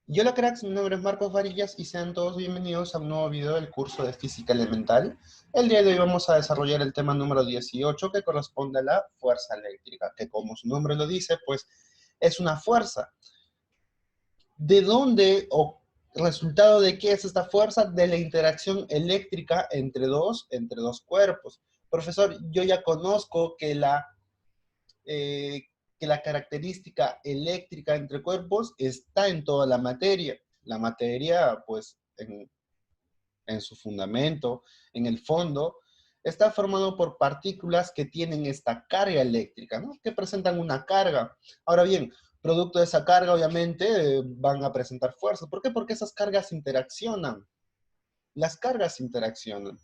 Y hola cracks, mi nombre es Marcos Varillas y sean todos bienvenidos a un nuevo video del curso de Física Elemental. El día de hoy vamos a desarrollar el tema número 18 que corresponde a la fuerza eléctrica, que como su nombre lo dice, pues es una fuerza. ¿De dónde o resultado de qué es esta fuerza? De la interacción eléctrica entre dos cuerpos. Profesor, yo ya conozco eh, que la característica eléctrica entre cuerpos está en toda la materia. La materia, pues, en su fundamento, en el fondo, está formado por partículas que tienen esta carga eléctrica, ¿no? Que presentan una carga. Ahora bien, producto de esa carga, obviamente, van a presentar fuerzas. ¿Por qué? Porque esas cargas interaccionan. Las cargas interaccionan.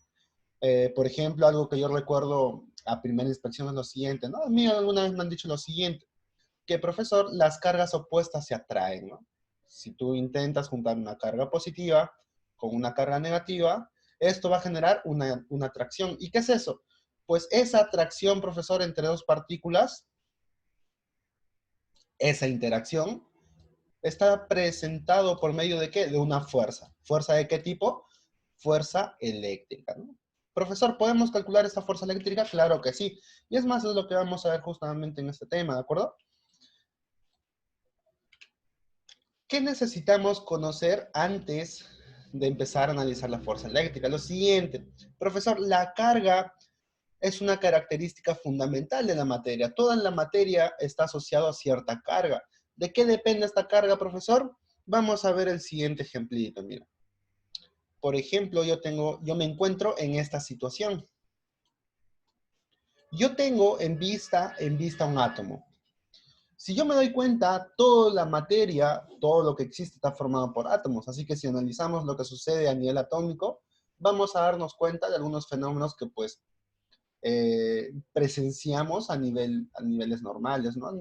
Por ejemplo, algo que yo recuerdo a primera inspección es lo siguiente, ¿no? A mí alguna vez me han dicho lo siguiente, que profesor, las cargas opuestas se atraen, ¿no? Si tú intentas juntar una carga positiva con una carga negativa, esto va a generar una atracción. ¿Y qué es eso? Pues esa atracción, profesor, entre dos partículas, esa interacción, está presentado por medio de ¿qué? De una fuerza. ¿Fuerza de qué tipo? Fuerza eléctrica, ¿no? Profesor, ¿podemos calcular esta fuerza eléctrica? Claro que sí. Y es más, es lo que vamos a ver justamente en este tema, ¿de acuerdo? ¿Qué necesitamos conocer antes de empezar a analizar la fuerza eléctrica? Lo siguiente, profesor, la carga es una característica fundamental de la materia. Toda la materia está asociada a cierta carga. ¿De qué depende esta carga, profesor? Vamos a ver el siguiente ejemplito, mira. Por ejemplo, yo me encuentro en esta situación. Yo tengo en vista un átomo. Si yo me doy cuenta, toda la materia, todo lo que existe está formado por átomos. Así que si analizamos lo que sucede a nivel atómico, vamos a darnos cuenta de algunos fenómenos que pues presenciamos a niveles normales, ¿no?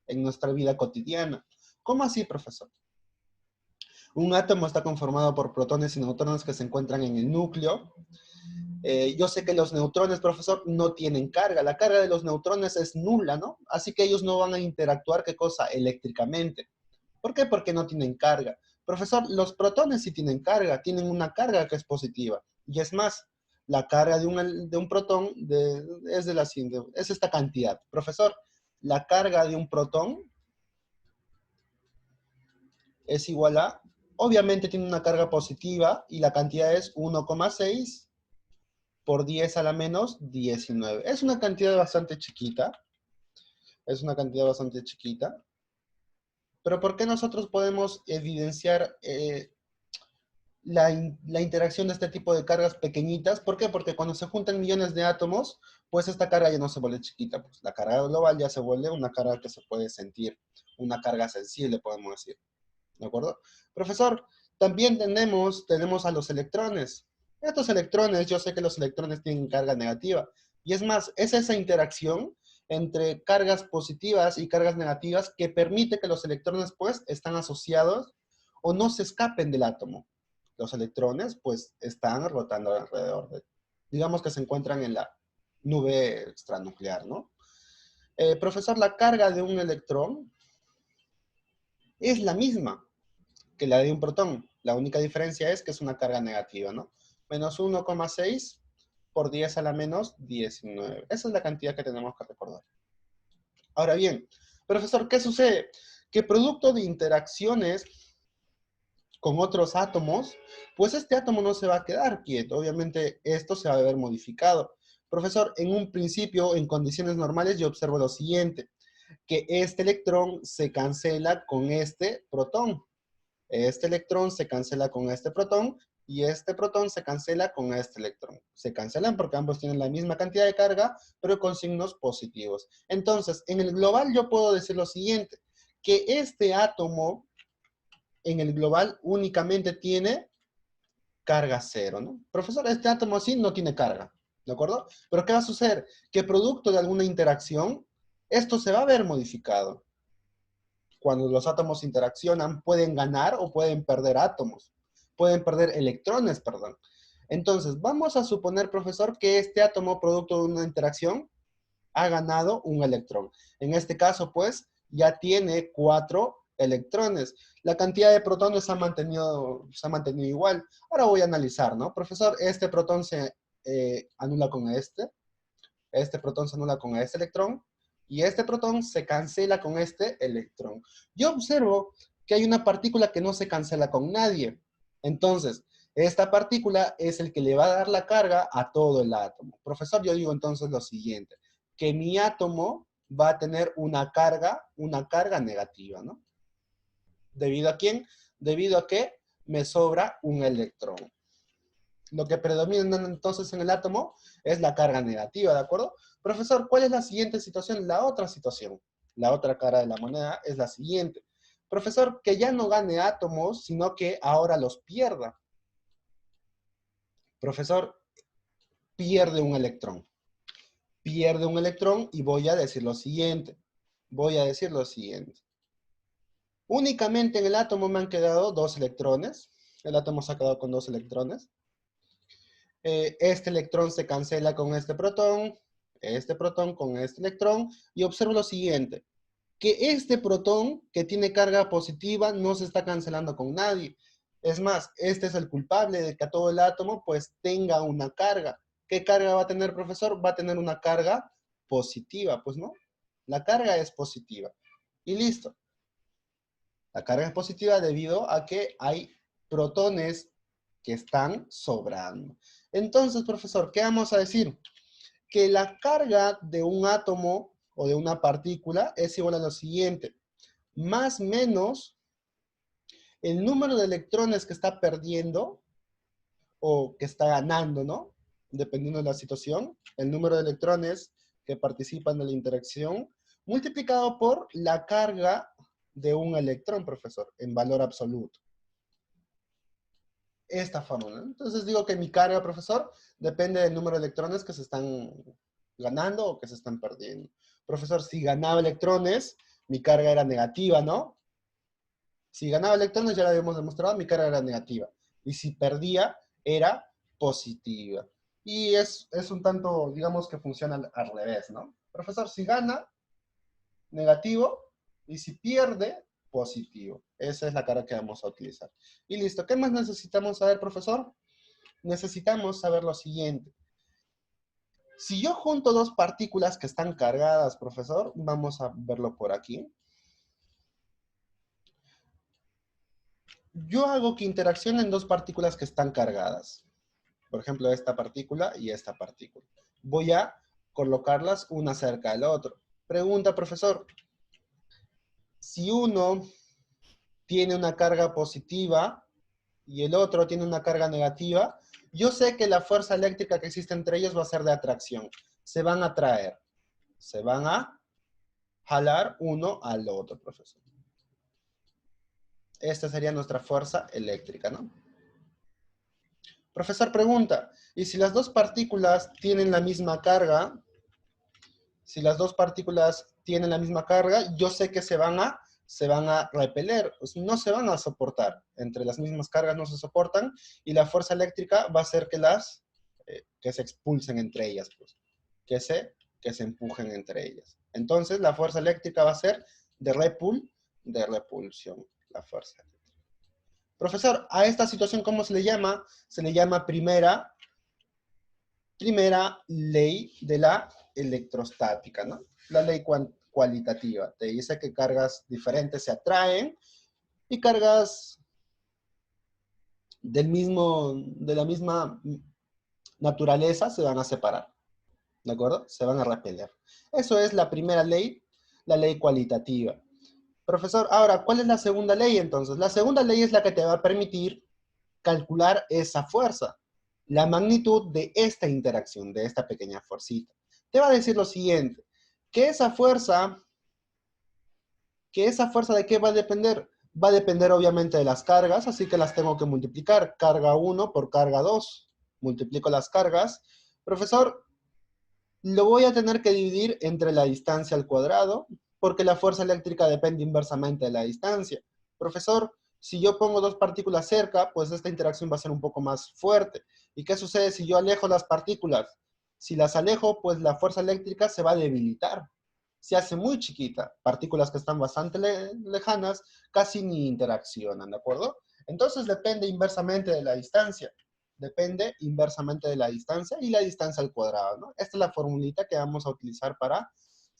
En nuestra vida cotidiana. ¿Cómo así, profesor? Un átomo está conformado por protones y neutrones que se encuentran en el núcleo. Yo sé que los neutrones, profesor, no tienen carga. La carga de los neutrones es nula, ¿no? Así que ellos no van a interactuar, ¿qué cosa? Eléctricamente. ¿Por qué? Porque no tienen carga. Profesor, los protones sí tienen una carga que es positiva. Y es más, la carga de un protón es de la siguiente, es esta cantidad. Profesor, la carga de un protón es igual a, obviamente tiene una carga positiva y la cantidad es 1,6 por 10 a la menos 19. Es una cantidad bastante chiquita. Es una cantidad bastante chiquita. Pero ¿por qué nosotros podemos evidenciar la interacción de este tipo de cargas pequeñitas? ¿Por qué? Porque cuando se juntan millones de átomos, pues esta carga ya no se vuelve chiquita. Pues la carga global ya se vuelve una carga que se puede sentir. Una carga sensible, podemos decir. ¿De acuerdo? Profesor, también tenemos a los electrones. Estos electrones, yo sé que los electrones tienen carga negativa. Y es más, es esa interacción entre cargas positivas y cargas negativas que permite que los electrones, pues, están asociados o no se escapen del átomo. Los electrones, pues, están rotando alrededor digamos que se encuentran en la nube extranuclear, ¿no? Profesor, la carga de un electrón es la misma que la de un protón. La única diferencia es que es una carga negativa, ¿no? Menos 1,6 por 10 a la menos 19. Esa es la cantidad que tenemos que recordar. Ahora bien, profesor, ¿qué sucede? Que producto de interacciones con otros átomos, pues este átomo no se va a quedar quieto. Obviamente esto se va a ver modificado. Profesor, en un principio, en condiciones normales, yo observo lo siguiente, que este electrón se cancela con este protón. Este electrón se cancela con este protón y este protón se cancela con este electrón. Se cancelan porque ambos tienen la misma cantidad de carga, pero con signos positivos. Entonces, en el global yo puedo decir lo siguiente, que este átomo en el global únicamente tiene carga cero, ¿no? Profesor, este átomo así no tiene carga, ¿de acuerdo? Pero ¿qué va a suceder? Que producto de alguna interacción, esto se va a ver modificado. Cuando los átomos interaccionan, pueden ganar o pueden perder átomos. Pueden perder electrones, perdón. Entonces, vamos a suponer, profesor, que este átomo, producto de una interacción, ha ganado un electrón. En este caso, pues, ya tiene 4 electrones. La cantidad de protones se ha mantenido igual. Ahora voy a analizar, ¿no? Profesor, este protón se anula con este protón se anula con este electrón, y este protón se cancela con este electrón. Yo observo que hay una partícula que no se cancela con nadie. Entonces, esta partícula es el que le va a dar la carga a todo el átomo. Profesor, yo digo entonces lo siguiente, que mi átomo va a tener una carga negativa, ¿no? ¿Debido a quién? Debido a que me sobra un electrón. Lo que predomina entonces en el átomo es la carga negativa, ¿de acuerdo? Profesor, ¿cuál es la siguiente situación? La otra situación, la otra cara de la moneda es la siguiente. Profesor, que ya no gane átomos, sino que ahora los pierda. Profesor, pierde un electrón. Pierde un electrón y voy a decir lo siguiente. Voy a decir lo siguiente. Únicamente en el átomo me han quedado 2 electrones. El átomo se ha quedado con 2 electrones. Este electrón se cancela con este protón con este electrón, y observo lo siguiente, que este protón que tiene carga positiva no se está cancelando con nadie. Es más, este es el culpable de que todo el átomo pues tenga una carga. ¿Qué carga va a tener, profesor? Va a tener una carga positiva, pues no. La carga es positiva. Y listo. La carga es positiva debido a que hay protones que están sobrando. Entonces, profesor, ¿qué vamos a decir? Que la carga de un átomo o de una partícula es igual a lo siguiente. Más menos el número de electrones que está perdiendo o que está ganando, ¿no? Dependiendo de la situación, el número de electrones que participan en la interacción, multiplicado por la carga de un electrón, profesor, en valor absoluto. Esta fórmula. Entonces digo que mi carga, profesor, depende del número de electrones que se están ganando o que se están perdiendo. Profesor, si ganaba electrones, mi carga era negativa, ¿no? Si ganaba electrones, ya lo habíamos demostrado, mi carga era negativa. Y si perdía, era positiva. Y es un tanto, digamos que funciona al revés, ¿no? Profesor, si gana, negativo, y si pierde, positivo. Esa es la cara que vamos a utilizar. Y listo. ¿Qué más necesitamos saber, profesor? Necesitamos saber lo siguiente. Si yo junto dos partículas que están cargadas, profesor, vamos a verlo por aquí. Yo hago que interaccionen dos partículas que están cargadas. Por ejemplo, esta partícula y esta partícula. Voy a colocarlas una cerca del otro. Pregunta, profesor. Si uno tiene una carga positiva y el otro tiene una carga negativa, yo sé que la fuerza eléctrica que existe entre ellos va a ser de atracción. Se van a atraer. Se van a jalar uno al otro, profesor. Esta sería nuestra fuerza eléctrica, ¿no? Profesor pregunta, ¿y si las dos partículas tienen la misma carga? Si las dos partículas tienen la misma carga, yo sé que se van a repeler, pues no se van a soportar. Entre las mismas cargas no se soportan y la fuerza eléctrica va a hacer que se expulsen entre ellas, pues, que se empujen entre ellas. Entonces, la fuerza eléctrica va a ser de repulsión, la fuerza eléctrica. Profesor, a esta situación, ¿cómo se le llama? Se le llama primera ley de la electrostática, ¿no? La ley cualitativa. Te dice que cargas diferentes se atraen y cargas de la misma naturaleza se van a separar, ¿de acuerdo? Se van a repeler. Eso es la primera ley, la ley cualitativa. Profesor, ahora, ¿cuál es la segunda ley entonces? La segunda ley es la que te va a permitir calcular esa fuerza, la magnitud de esta interacción, de esta pequeña fuercita. Te va a decir lo siguiente, que esa fuerza ¿de qué va a depender? Va a depender obviamente de las cargas, así que las tengo que multiplicar. Carga 1 por carga 2. Multiplico las cargas. Profesor, lo voy a tener que dividir entre la distancia al cuadrado, porque la fuerza eléctrica depende inversamente de la distancia. Profesor, si yo pongo dos partículas cerca, pues esta interacción va a ser un poco más fuerte. ¿Y qué sucede si yo alejo las partículas? Si las alejo, pues la fuerza eléctrica se va a debilitar. se hace muy chiquita. Partículas que están bastante lejanas casi ni interaccionan, ¿de acuerdo? Entonces depende inversamente de la distancia. Depende inversamente de la distancia y la distancia al cuadrado, ¿no? Esta es la formulita que vamos a utilizar para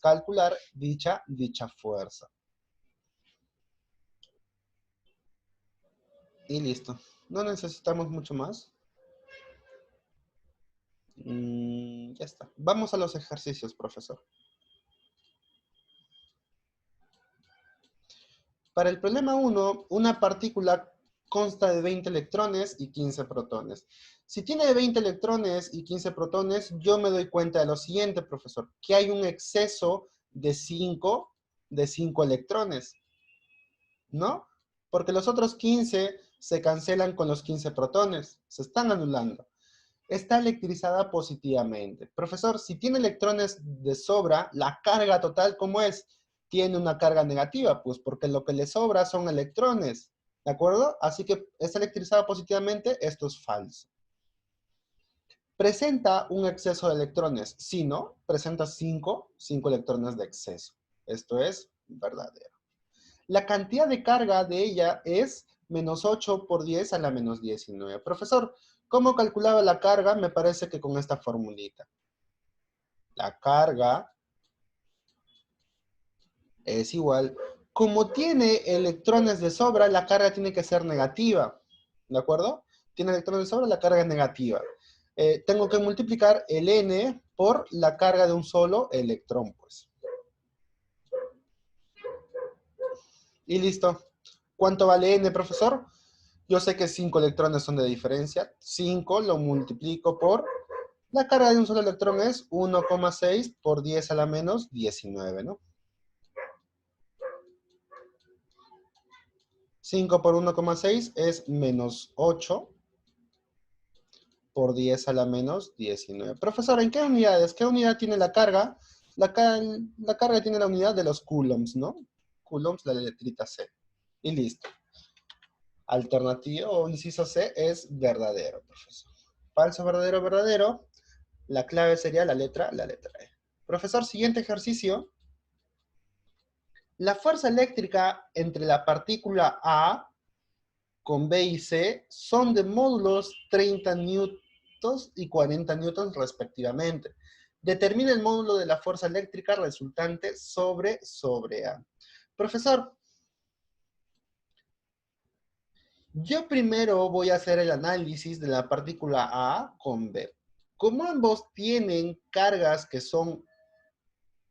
calcular dicha fuerza. Y listo. No necesitamos mucho más. Ya está. Vamos a los ejercicios, profesor. Para el problema 1, una partícula consta de 20 electrones y 15 protones. Si tiene 20 electrones y 15 protones, yo me doy cuenta de lo siguiente, profesor, que hay un exceso de 5 electrones, ¿no? Porque los otros 15 se cancelan con los 15 protones, se están anulando. Está electrizada positivamente. Profesor, si tiene electrones de sobra, la carga total, ¿cómo es? Tiene una carga negativa, pues porque lo que le sobra son electrones, ¿de acuerdo? Así que está electrizada positivamente, esto es falso. ¿Presenta un exceso de electrones? Sí, ¿no? Presenta 5 electrones de exceso. Esto es verdadero. La cantidad de carga de ella es menos 8 por 10 a la menos 19. Profesor, ¿cómo calculaba la carga? Me parece que con esta formulita. La carga es igual. Como tiene electrones de sobra, la carga tiene que ser negativa. ¿De acuerdo? Tiene electrones de sobra, la carga es negativa. Tengo que multiplicar el n por la carga de un solo electrón, pues. Y listo. ¿Cuánto vale n, profesor? Yo sé que 5 electrones son de diferencia. 5 lo multiplico por... La carga de un solo electrón es 1,6 por 10 a la menos 19, ¿no? 5 por 1,6 es menos 8 por 10 a la menos 19. Profesor, ¿en qué unidades? ¿Qué unidad tiene la carga? La carga tiene la unidad de los coulombs, ¿no? Coulombs, la letrita C. Y listo. Alternativo o inciso C es verdadero, profesor. Falso, verdadero, verdadero. La clave sería la letra E. Profesor, siguiente ejercicio. La fuerza eléctrica entre la partícula A con B y C son de módulos 30 newtons y 40 newtons respectivamente. Determina el módulo de la fuerza eléctrica resultante sobre A. Profesor, yo primero voy a hacer el análisis de la partícula A con B. Como ambos tienen cargas que son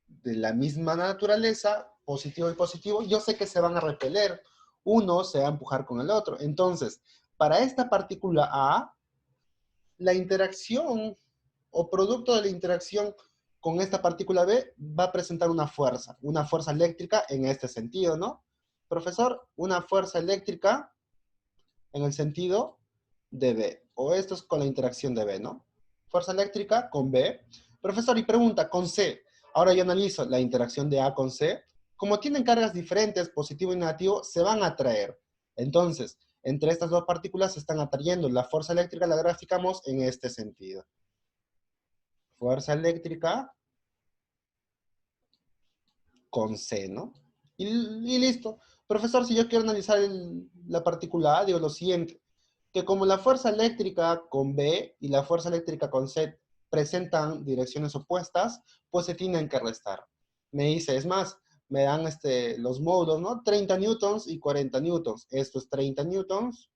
de la misma naturaleza, positivo y positivo, yo sé que se van a repeler. Uno se va a empujar con el otro. Entonces, para esta partícula A, la interacción o producto de la interacción con esta partícula B va a presentar una fuerza eléctrica en este sentido, ¿no? Profesor, una fuerza eléctrica en el sentido de B. O esto es con la interacción de B, ¿no? Fuerza eléctrica con B. Profesor, y pregunta, con C. Ahora yo analizo la interacción de A con C. Como tienen cargas diferentes, positivo y negativo, se van a atraer. Entonces, entre estas dos partículas se están atrayendo. La fuerza eléctrica la graficamos en este sentido. Fuerza eléctrica con C, ¿no? Y listo. Profesor, si yo quiero analizar la partícula A, digo lo siguiente, que como la fuerza eléctrica con B y la fuerza eléctrica con C presentan direcciones opuestas, pues se tienen que restar. Me dice, es más, me dan los módulos, ¿no? 30 newtons y 40 newtons. Esto es 30 newtons.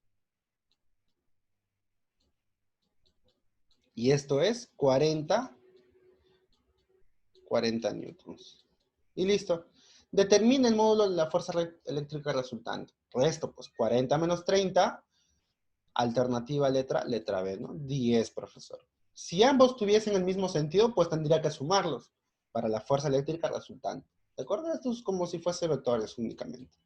Y esto es 40 newtons. Y listo. Determina el módulo de la fuerza eléctrica resultante. Resto, pues 40 menos 30, alternativa letra B, ¿no? 10, profesor. Si ambos tuviesen el mismo sentido, pues tendría que sumarlos para la fuerza eléctrica resultante. ¿De acuerdo? Esto es como si fuese vectores únicamente.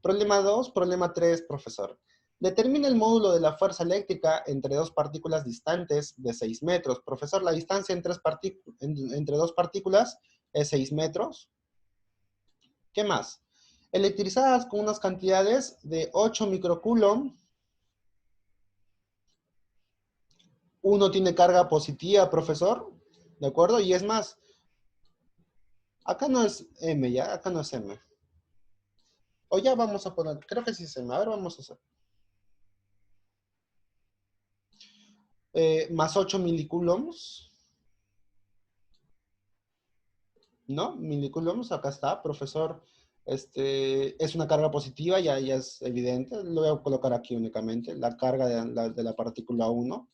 Problema 2, problema 3, profesor. Determina el módulo de la fuerza eléctrica entre dos partículas distantes de 6 metros. Profesor, la distancia entre dos partículas es 6 metros. ¿Qué más? Electrizadas con unas cantidades de 8 microcoulomb. Uno tiene carga positiva, profesor. ¿De acuerdo? Y es más, Acá no es M, ¿ya? Acá no es M. O ya vamos a poner, creo que sí es M. A ver, vamos a hacer. Más 8 milicoulombs, ¿no? Milicoulombs, acá está, profesor. Es una carga positiva, ya es evidente. Lo voy a colocar aquí únicamente. La carga de la partícula 1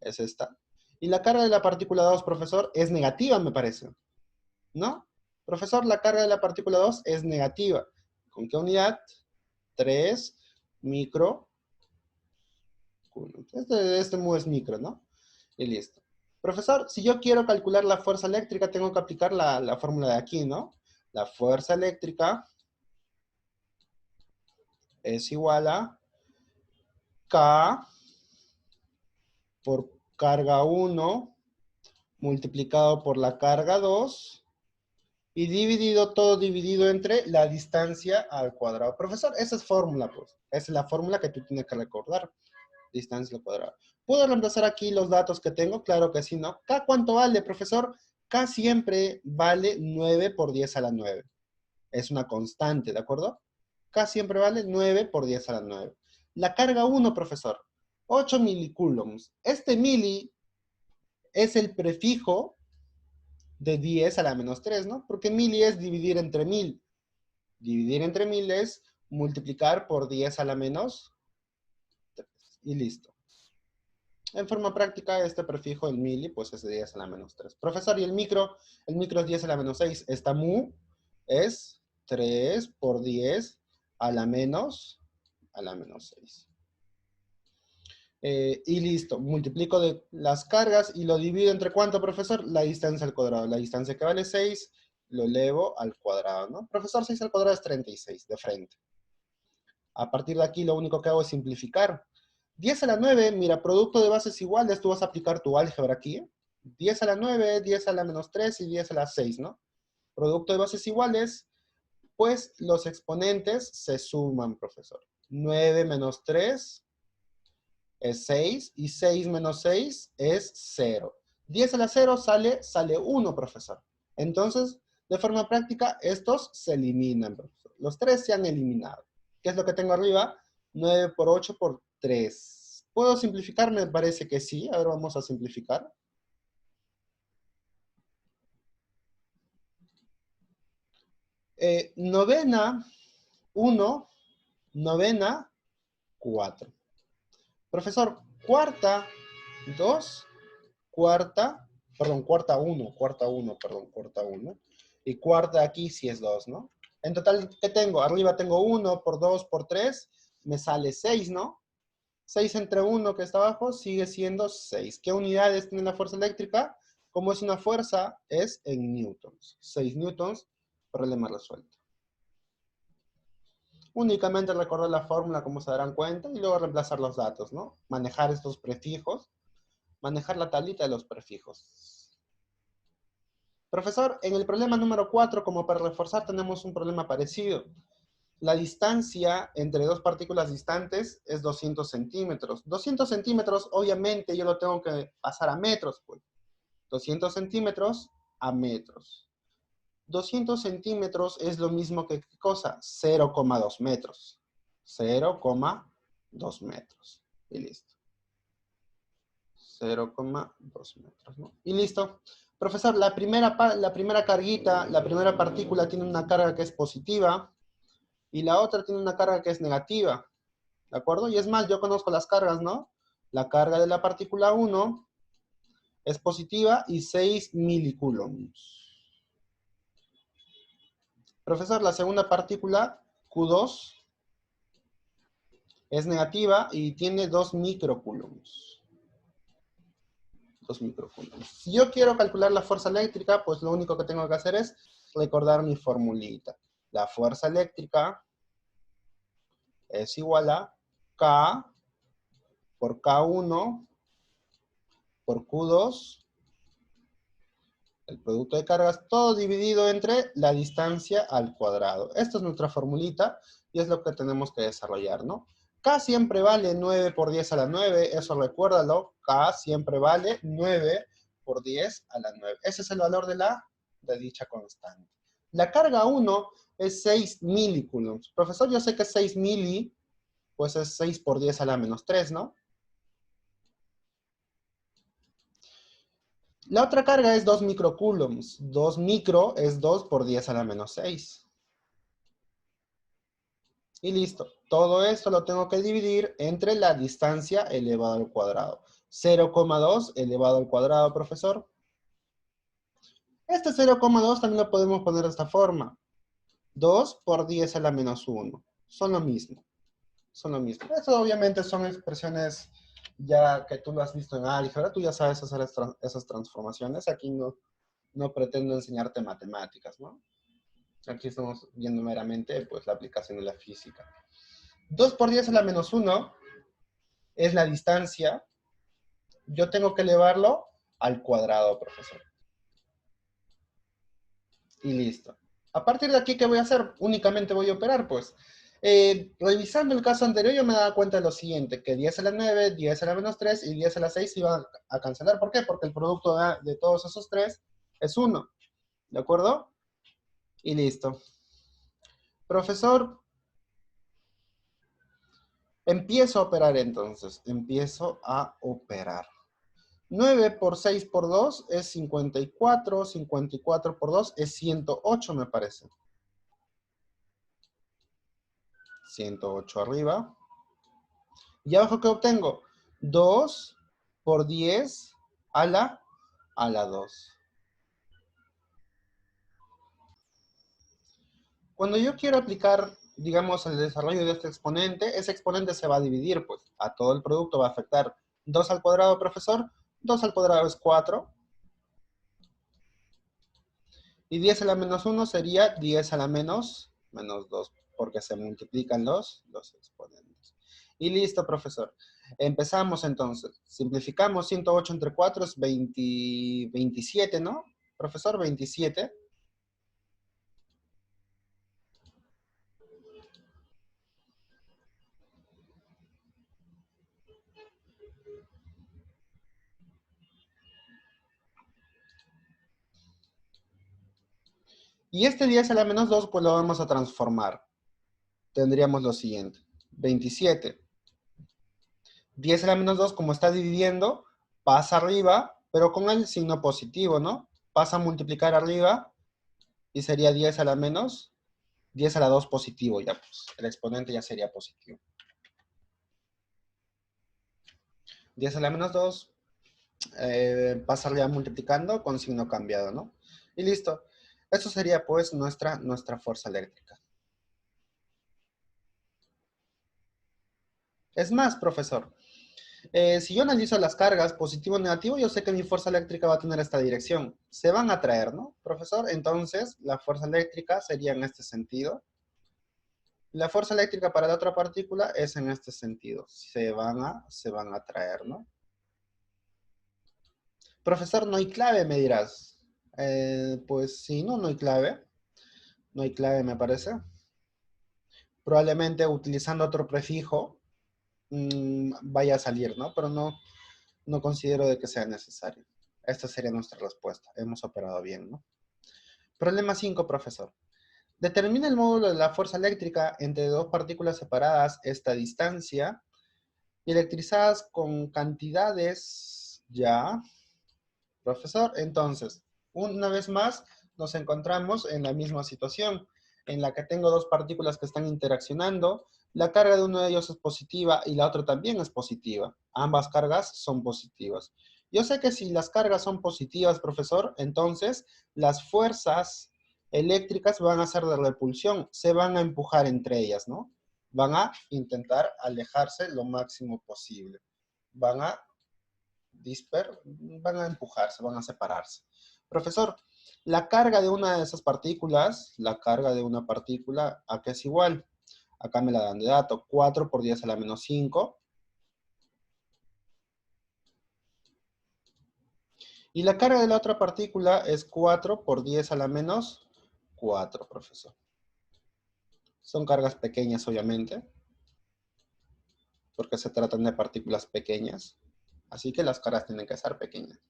es esta. Y la carga de la partícula 2, profesor, es negativa, me parece. ¿No? Profesor, la carga de la partícula 2 es negativa. ¿Con qué unidad? 3 micro. Este mu es micro, ¿no? Y listo. Profesor, si yo quiero calcular la fuerza eléctrica, tengo que aplicar la fórmula de aquí, ¿no? La fuerza eléctrica es igual a K por carga 1 multiplicado por la carga 2 y dividido, todo dividido entre la distancia al cuadrado. Profesor, esa es fórmula, pues. Esa es la fórmula que tú tienes que recordar. Distancia al cuadrado. ¿Puedo reemplazar aquí los datos que tengo? Claro que sí, ¿no? ¿K cuánto vale, profesor? K siempre vale 9 por 10 a la 9. Es una constante, ¿de acuerdo? K siempre vale 9 por 10 a la 9. La carga 1, profesor. 8 milicoulombs. Este mili es el prefijo de 10 a la menos 3, ¿no? Porque mili es dividir entre 1000. Dividir entre 1000 es multiplicar por 10 a la menos 3. Y listo. En forma práctica, este prefijo, el mili, pues es de 10 a la menos 3. Profesor, ¿y el micro es 10 a la menos 6. Esta mu es 3 por 10 a la menos 6. Y listo, multiplico de las cargas y lo divido entre ¿cuánto, profesor? La distancia al cuadrado. La distancia que vale 6, lo elevo al cuadrado, ¿no? Profesor, 6 al cuadrado es 36, de frente. A partir de aquí lo único que hago es simplificar. 10 a la 9, mira, producto de bases iguales, tú vas a aplicar tu álgebra aquí. 10 a la 9, 10 a la menos 3 y 10 a la 6, ¿no? Producto de bases iguales, pues los exponentes se suman, profesor. 9 menos 3 es 6 y 6 menos 6 es 0. 10 a la 0 sale 1, profesor. Entonces, de forma práctica, estos se eliminan, profesor. Los 3 se han eliminado. ¿Qué es lo que tengo arriba? 9 por 8 por 3. ¿Puedo simplificar? Me parece que sí. A ver, vamos a simplificar. Novena, 1, novena, 4. Profesor, cuarta, 2, cuarta 1, perdón, cuarta 1. Y cuarta aquí sí es 2, ¿no? En total, ¿qué tengo? Arriba tengo 1 por 2 por 3, me sale 6, ¿no? 6 entre 1 que está abajo sigue siendo 6. ¿Qué unidades tiene la fuerza eléctrica? Como es una fuerza, es en newtons. 6 newtons, problema resuelto. Únicamente recordar la fórmula, como se darán cuenta, y luego reemplazar los datos, ¿no? Manejar estos prefijos, manejar la tablita de los prefijos. Profesor, en el problema número 4, como para reforzar, tenemos un problema parecido. La distancia entre dos partículas distantes es 200 centímetros. 200 centímetros, obviamente, yo lo tengo que pasar a metros, pues. 200 centímetros a metros. 200 centímetros es lo mismo que, ¿qué cosa? 0,2 metros. 0,2 metros. Y listo. 0,2 metros, ¿no? Y listo. Profesor, la primera carguita, la primera partícula tiene una carga que es positiva y la otra tiene una carga que es negativa. ¿De acuerdo? Y es más, yo conozco las cargas, ¿no? La carga de la partícula 1 es positiva y 6 milicoulombs. Profesor, la segunda partícula, Q2, es negativa y tiene 2 microcoulombs. 2 microcoulombs. Si yo quiero calcular la fuerza eléctrica, pues lo único que tengo que hacer es recordar mi formulita. La fuerza eléctrica es igual a K por K1 por Q2, el producto de cargas, todo dividido entre la distancia al cuadrado. Esta es nuestra formulita y es lo que tenemos que desarrollar, ¿no? K siempre vale 9 por 10 a la 9, eso recuérdalo. K siempre vale 9 por 10 a la 9. Ese es el valor de dicha constante. La carga 1 es 6 milicoulombs. Profesor, yo sé que 6 mili, pues es 6 por 10 a la menos 3, ¿no? La otra carga es 2 microcoulombs. 2 micro es 2 por 10 a la menos 6. Y listo. Todo esto lo tengo que dividir entre la distancia elevado al cuadrado. 0,2 elevado al cuadrado, profesor. Este 0,2 también lo podemos poner de esta forma. 2 por 10 a la menos 1. Son lo mismo. Son lo mismo. Eso obviamente son expresiones ya que tú lo has visto en álgebra. Tú ya sabes hacer esas transformaciones. Aquí no pretendo enseñarte matemáticas, ¿no? Aquí estamos viendo meramente pues, la aplicación de la física. 2 por 10 a la menos 1 es la distancia. Yo tengo que elevarlo al cuadrado, profesor. Y listo. A partir de aquí, ¿qué voy a hacer? Únicamente voy a operar, pues. Revisando el caso anterior, yo me daba cuenta de lo siguiente, que 10 a la 9, 10 a la menos 3 y 10 a la 6 se iban a cancelar. ¿Por qué? Porque el producto de todos esos tres es 1. ¿De acuerdo? Y listo. Profesor, empiezo a operar entonces. Empiezo a operar. 9 por 6 por 2 es 54. 54 por 2 es 108, me parece. 108 arriba. ¿Y abajo qué obtengo? 2 por 10 a la 2. Cuando yo quiero aplicar, digamos, el desarrollo de este exponente, ese exponente se va a dividir, pues, a todo el producto va a afectar 2 al cuadrado, profesor. 2 al cuadrado es 4. Y 10 a la menos 1 sería 10 a la menos 2, porque se multiplican los exponentes. Y listo, profesor. Empezamos entonces. Simplificamos 108 entre 4 es 27, ¿no? Profesor, 27. Y este 10 a la menos 2, pues lo vamos a transformar. Tendríamos lo siguiente. 27. 10 a la menos 2, como está dividiendo, pasa arriba, pero con el signo positivo, ¿no? Pasa a multiplicar arriba y sería 10 a la menos 10 a la 2 positivo, ya pues, el exponente ya sería positivo. 10 a la menos 2 pasaría multiplicando con signo cambiado, ¿no? Y listo. Eso sería pues nuestra fuerza eléctrica. Es más, profesor, si yo analizo las cargas positivo o negativo, yo sé que mi fuerza eléctrica va a tener esta dirección. Se van a atraer, ¿no, profesor? Entonces, la fuerza eléctrica sería en este sentido. La fuerza eléctrica para la otra partícula es en este sentido. Se van a atraer, ¿no? Profesor, no hay clave, me dirás. Pues sí, no hay clave. No hay clave, me parece. Probablemente utilizando otro prefijo vaya a salir, ¿no? Pero no considero de que sea necesario. Esta sería nuestra respuesta. Hemos operado bien, ¿no? Problema 5, profesor. Determina el módulo de la fuerza eléctrica entre dos partículas separadas esta distancia y electrizadas con cantidades ya. Profesor, entonces, una vez más, nos encontramos en la misma situación, en la que tengo dos partículas que están interaccionando, la carga de uno de ellos es positiva y la otra también es positiva. Ambas cargas son positivas. Yo sé que si las cargas son positivas, profesor, entonces las fuerzas eléctricas van a ser de repulsión, se van a empujar entre ellas, ¿no? Van a intentar alejarse lo máximo posible. Van a van a empujarse, van a separarse. Profesor, la carga de una de esas partículas, la carga de una partícula, ¿a qué es igual? Acá me la dan de dato, 4 por 10 a la menos 5. Y la carga de la otra partícula es 4 por 10 a la menos 4, profesor. Son cargas pequeñas, obviamente, porque se tratan de partículas pequeñas. Así que las cargas tienen que ser pequeñas.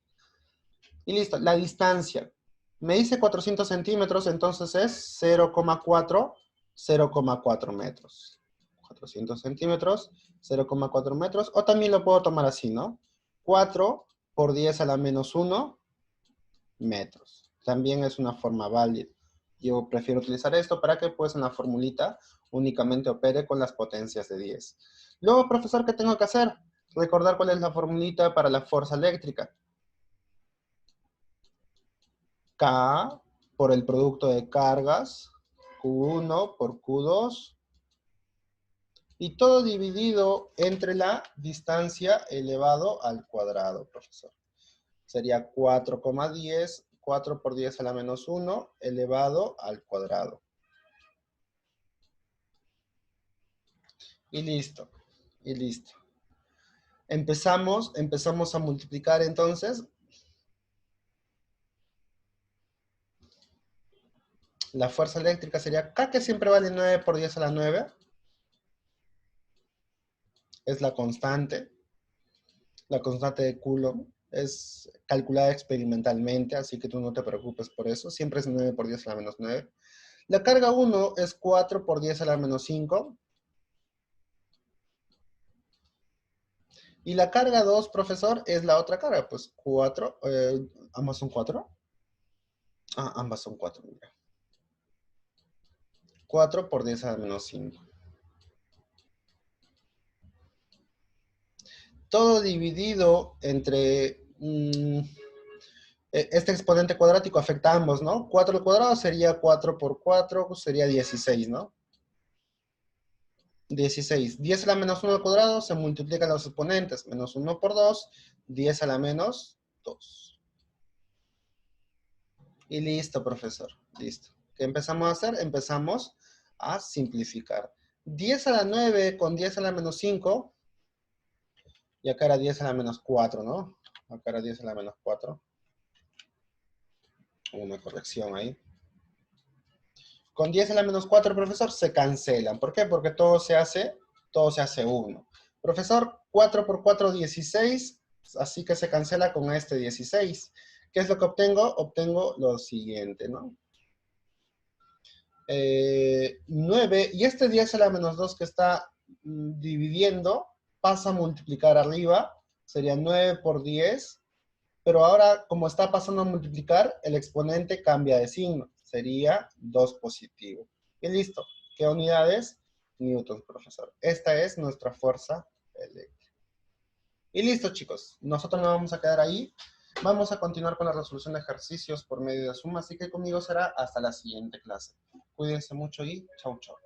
Y listo, la distancia. Me dice 400 centímetros, entonces es 0,4 metros. 400 centímetros, 0,4 metros, o también lo puedo tomar así, ¿no? 4 por 10 a la menos 1 metros. También es una forma válida. Yo prefiero utilizar esto para que pues en la formulita únicamente opere con las potencias de 10. Luego, profesor, ¿qué tengo que hacer? Recordar cuál es la formulita para la fuerza eléctrica. K por el producto de cargas, Q1 por Q2, y todo dividido entre la distancia elevado al cuadrado, profesor. Sería 4,10, 4 por 10 a la menos 1, elevado al cuadrado. Y listo, y listo. Empezamos a multiplicar entonces. La fuerza eléctrica sería K, que siempre vale 9 por 10 a la 9. Es la constante de Coulomb. Es calculada experimentalmente, así que tú no te preocupes por eso. Siempre es 9 por 10 a la menos 9. La carga 1 es 4 por 10 a la menos 5. Y la carga 2, profesor, es la otra carga. Pues 4, ¿ambas son 4? Ah, ambas son 4, mira. 4 por 10 a la menos 5. Todo dividido entre... este exponente cuadrático afecta a ambos, ¿no? 4 al cuadrado sería 4 por 4, sería 16, ¿no? 16. 10 a la menos 1 al cuadrado se multiplican los exponentes. Menos 1 por 2, 10 a la menos 2. Y listo, profesor. Listo. ¿Qué empezamos a hacer? Empezamos a simplificar. 10 a la 9 con 10 a la menos 5. Y acá era 10 a la menos 4, ¿no? Acá era 10 a la menos 4. Una corrección ahí. Con 10 a la menos 4, profesor, se cancelan. ¿Por qué? Porque todo se hace 1. Profesor, 4 por 4, 16. Así que se cancela con este 16. ¿Qué es lo que obtengo? Obtengo lo siguiente, ¿no? 9, y este 10 a la menos 2 que está dividiendo, pasa a multiplicar arriba, sería 9 por 10, pero ahora como está pasando a multiplicar, el exponente cambia de signo, sería 2 positivo. Y listo. ¿Qué unidades? Newtons, profesor. Esta es nuestra fuerza eléctrica. Y listo, chicos. Nosotros nos vamos a quedar ahí. Vamos a continuar con la resolución de ejercicios por medio de Zoom, así que conmigo será hasta la siguiente clase. Cuídense mucho y chau, chau.